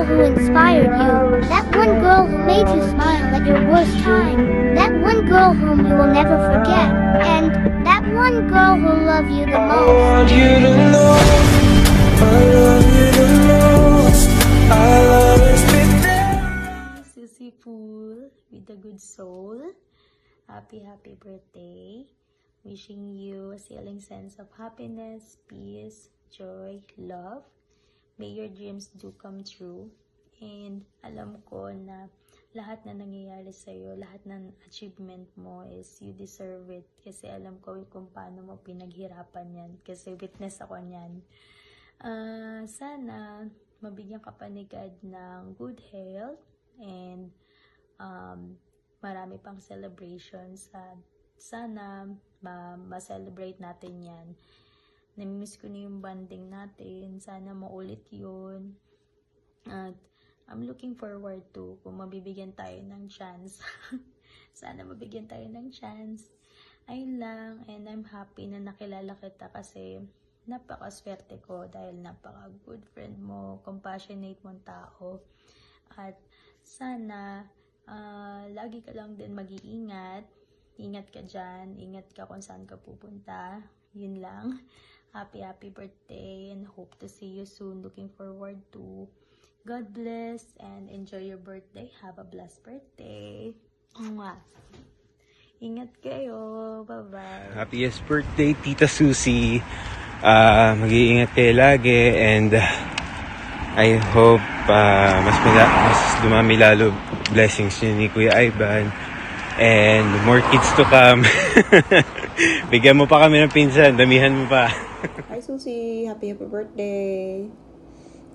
who inspired you. That one girl who made you smile at your worst time. That one girl whom you will never forget. And that one girl who loved you the most. want you to know I love you the most. I'll always be there. Susie Fool with a good soul. Happy birthday. Wishing you a sailing sense of happiness, peace, joy, love. May your dreams do come true. And alam ko na lahat na nangyayari sa'yo, lahat ng achievement mo is you deserve it. Kasi alam ko kung paano mo pinaghirapan yan. Kasi witness ako niyan. Sana mabigyan ka pa ni God ng good health and marami pang celebrations. Sana ma-celebrate natin yan. Namimiss ko na yung bonding natin. Sana maulit yun. At I'm looking forward to kung mabibigyan tayo ng chance. Sana mabigyan tayo ng chance. Ayun lang. And I'm happy na nakilala kita kasi napaka-swerte ko dahil napaka-good friend mo, compassionate mong tao. At sana lagi ka lang din mag-iingat. Ingat ka dyan. Ingat ka kung saan ka pupunta. Yun lang. Happy birthday and hope to see you soon. Looking forward to. God bless and enjoy your birthday. Have a blessed birthday. Mwah. Ingat kayo. Bye-bye. Happiest birthday, Tita Susie. Mag-iingat kayo lagi and I hope mas dumami lalo blessings niyo ni Kuya Ivan and more kids to come. Bigyan mo pa kami ng pinsan, damihan mo pa. Hi Susie, happy birthday.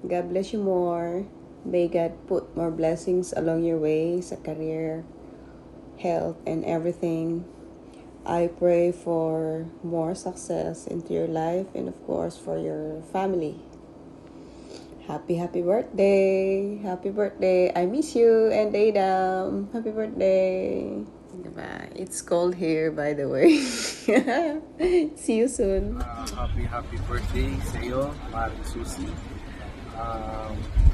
God bless you more. May God put more blessings along your way sa career, health, and everything. I pray for more success into your life and of course for your family. Happy birthday. Happy birthday. I miss you and Adam. Happy birthday. Diba? It's cold here by the way. See you soon. Happy birthday sa iyo, Maring Susie.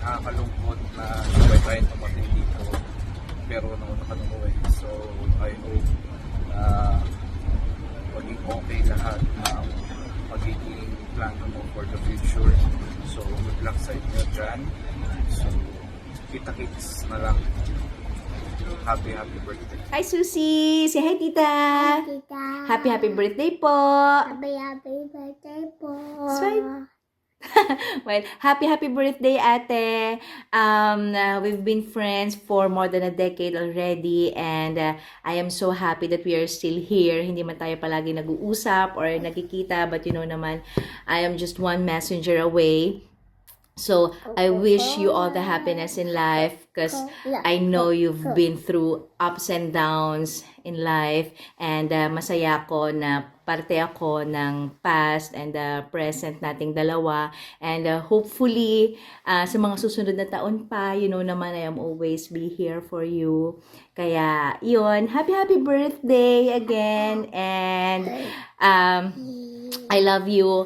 Nakakalungkot na sabay tayo tumating dito pero nauna ka nung uwi. So I hope na maging okay lahat ng magiging plano mo for the future. So good luck sa inyo dyan. So kita-kits na lang. Happy birthday. Hi Susie! Say hi tita! Tita. Happy birthday po! Happy birthday po. Swipe. Well, happy birthday ate. We've been friends for more than a decade already and I am so happy that we are still here. Hindi man tayo palagi nag-uusap or nagkikita but you know naman, I am just one messenger away. So, I wish you all the happiness in life because I know you've been through ups and downs in life and masaya ko na parte ako ng past and present nating dalawa and hopefully sa mga susunod na taon pa, you know naman I am always be here for you. Kaya, yun, happy birthday again and I love you.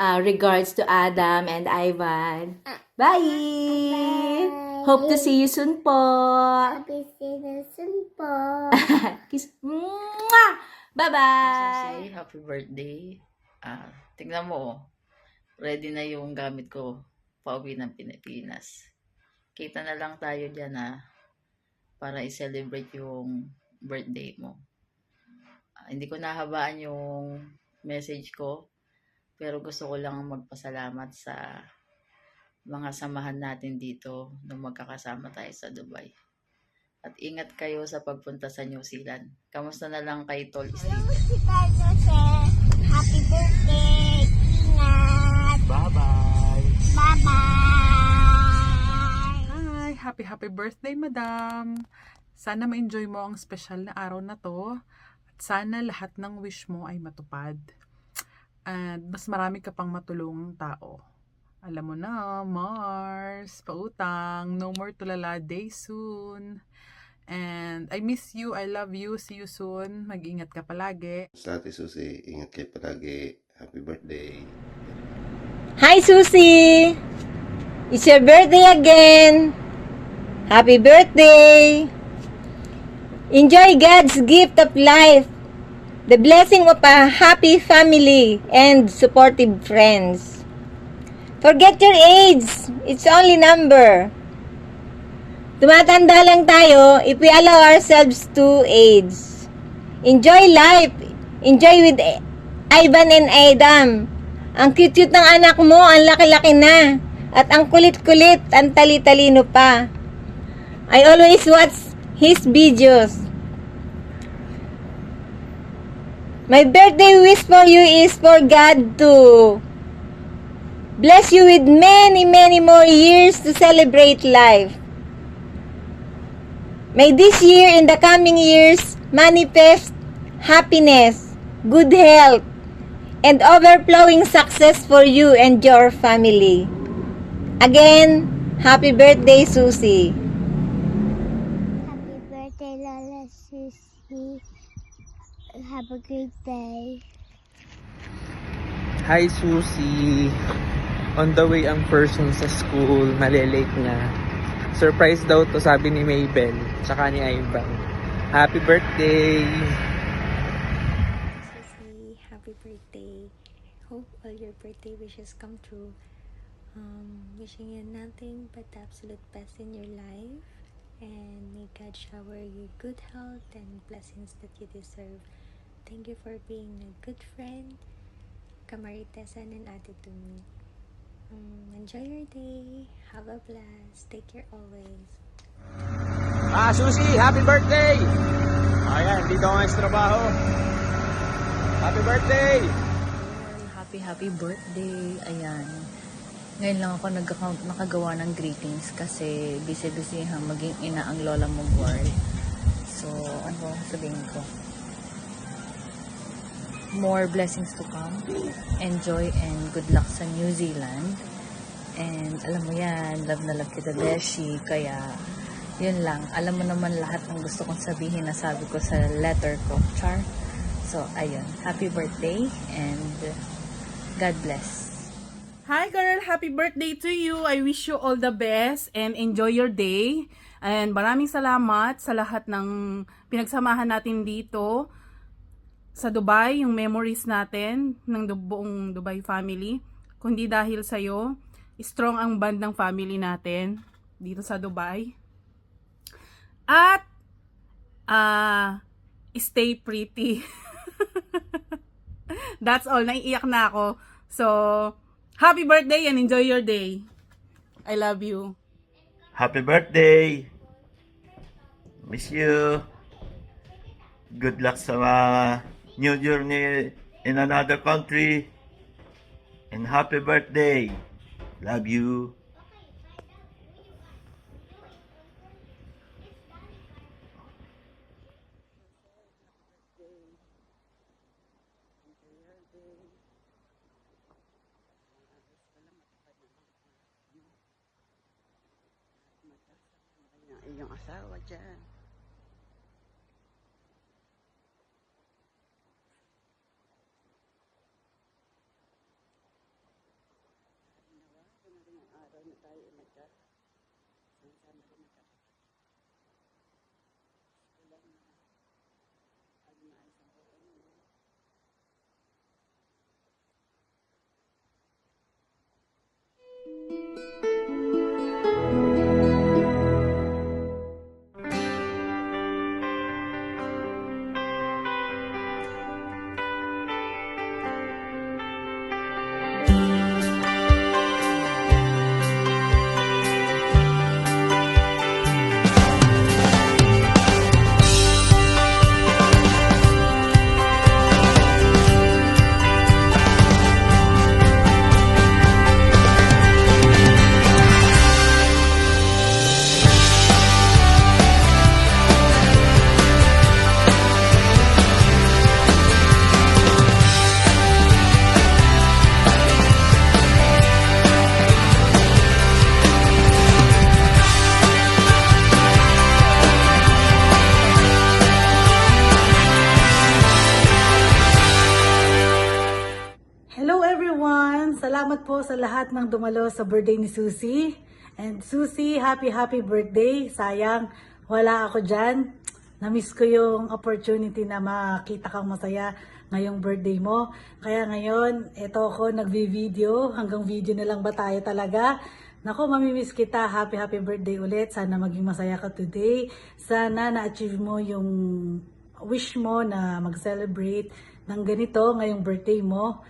Regards to Adam and Ivan. Bye! Hope to see you soon po. Happy season po. Kiss. Mwah! Bye-bye! Susie, happy birthday. Tingnan mo, ready na yung gamit ko pauwi ng Pilipinas. Kita na lang tayo dyan para i-celebrate yung birthday mo. Hindi ko nahabaan yung message ko. Pero gusto ko lang magpasalamat sa mga samahan natin dito nung magkakasama tayo sa Dubai. At ingat kayo sa pagpunta sa New Zealand. Kamusta na lang kay Tol Steve? Happy birthday. Ingat. Bye-bye. Bye-bye. Hi! Happy birthday, madam! Sana ma-enjoy mo ang special na araw na to. At sana lahat ng wish mo ay matupad. At mas marami ka pang matulungang tao. Alam mo na, Mars, pautang, no more tulala, day soon. And I miss you, I love you, see you soon. Mag-ingat ka palagi. Sa Ate Susie, ingat kayo palagi. Happy birthday. Hi, Susie! It's your birthday again. Happy birthday. Enjoy God's gift of life. The blessing of a happy family and supportive friends. Forget your age. It's only number. Tumatanda lang tayo if we allow ourselves to age. Enjoy life. Enjoy with Ivan and Adam. Ang cute-cute ng anak mo, ang laki-laki na. At ang kulit-kulit, ang tali-talino pa. I always watch his videos. My birthday wish for you is for God to bless you with many, many more years to celebrate life. May this year and the coming years manifest happiness, good health, and overflowing success for you and your family. Again, happy birthday, Susie. Happy birthday, Lola Susie. Have a great day. Hi, Susie. On the way ang person sa school, malilate na. Surprise daw to, sabi ni Maybell, tsaka ni Ivan. Happy birthday! Susie, happy birthday. Hope all your birthday wishes come true. Wishing you nothing but the absolute best in your life. And may God shower you good health and blessings that you deserve. Thank you for being a good friend, kamaritesan and ate to me. Enjoy your day. Have a blast. Take care always. Susie, happy birthday! Ayan, dito ako sa trabaho. Happy birthday! Happy birthday. Ayan. Ngayon lang ako nakagawa ng greetings kasi busy-busy maging ina ang lola mong boy. So, ano sabihin ko? More blessings to come. Enjoy and good luck sa New Zealand. And alam mo yan, love na love kita, Beshi. Kaya, yun lang. Alam mo naman lahat ng gusto kong sabihin na sabi ko sa letter ko, Char. So, ayun. Happy birthday and God bless. Hi girl, happy birthday to you. I wish you all the best and enjoy your day. And maraming salamat sa lahat ng pinagsamahan natin dito sa Dubai, yung memories natin ng buong Dubai family. Kundi dahil sa'yo, strong ang band ng family natin dito sa Dubai. At, stay pretty. That's all. Naiiyak na ako. So, happy birthday and enjoy your day. I love you. Happy birthday! Miss you. Good luck sa new journey in another country. And happy birthday. Love you. Iyong asawa dyan. salamat po sa lahat ng dumalo sa birthday ni Susie. And Susie, happy birthday. Sayang, wala ako dyan. Na-miss ko yung opportunity na makita kang masaya ngayong birthday mo. Kaya ngayon, eto ako nagvi-video. Hanggang video na lang ba tayo talaga? Nako, mamimiss kita. Happy birthday ulit. Sana maging masaya ka today. Sana na-achieve mo yung wish mo na mag-celebrate ng ganito ngayong birthday mo.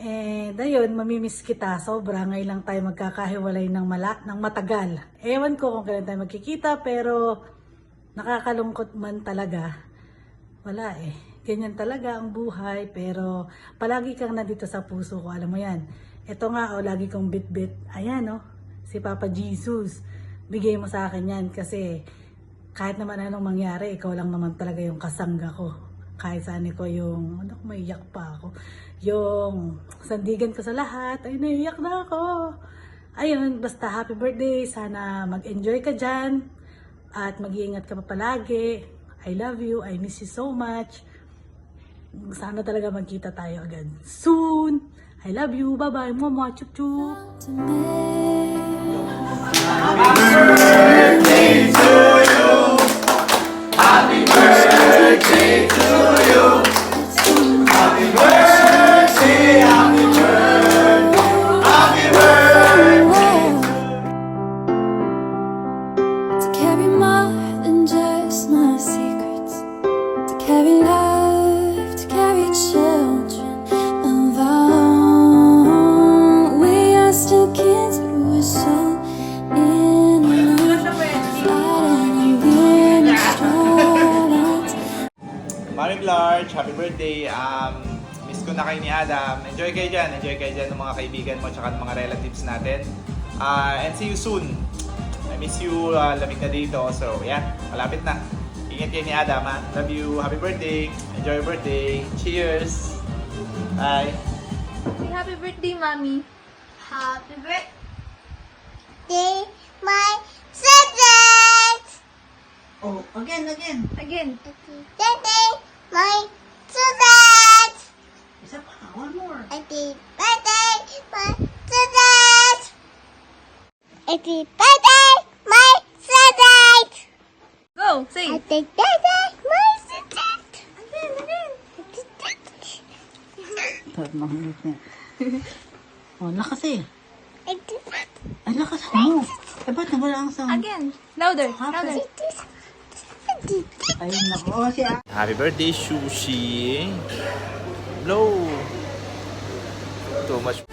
And ayun, mamimiss kita. Sobra, ngayon lang tayo magkakahiwalay ng matagal. Ewan ko kung kailan tayo magkikita, pero nakakalungkot man talaga. Wala eh. Ganyan talaga ang buhay, pero palagi kang nandito sa puso ko. Alam mo yan. Ito nga, lagi kong bit-bit. Ayan si Papa Jesus. Bigay mo sa akin yan kasi kahit naman anong mangyari, ikaw lang naman talaga yung kasangga ko. Kahit saan ko yung, maiyak pa ako. Yung sandigan ko sa lahat, ay naiyak na ako. Ayun, basta happy birthday. Sana mag-enjoy ka dyan. At mag-iingat ka pa palagi. I love you. I miss you so much. Sana talaga magkita tayo agad soon. I love you. Bye-bye. Mama. Chup chup. Happy birthday to you. Happy birthday to you. Happy birthday, happy birthday, happy birthday. To carry more than just my secrets, to carry love, to carry children of our own. We are still kids, but we're so in love, fighting against odds. Maring Large, happy birthday. Miss ko na kayo ni Adam. Enjoy kayo dyan ng mga kaibigan mo at ng mga relatives natin. And see you soon. I miss you, lamig na dito. So yeah, malapit na. Ingat kayo ni Adam ha. Love you, happy birthday. Enjoy your birthday. Cheers. Bye. Happy birthday, Mommy. Happy birthday, my subject! Oh, again. Happy birthday, my subject! Isa pa, one more. Happy birthday, my subject! Happy birthday, my subject! Go, sing. Happy birthday, my subject! Again. Makulit na. Lakas eh. Ay, lakas mo. Ba't nawala ang sound? Again. Louder. Ay, nako. Happy birthday, Sushi. Blow. Too much.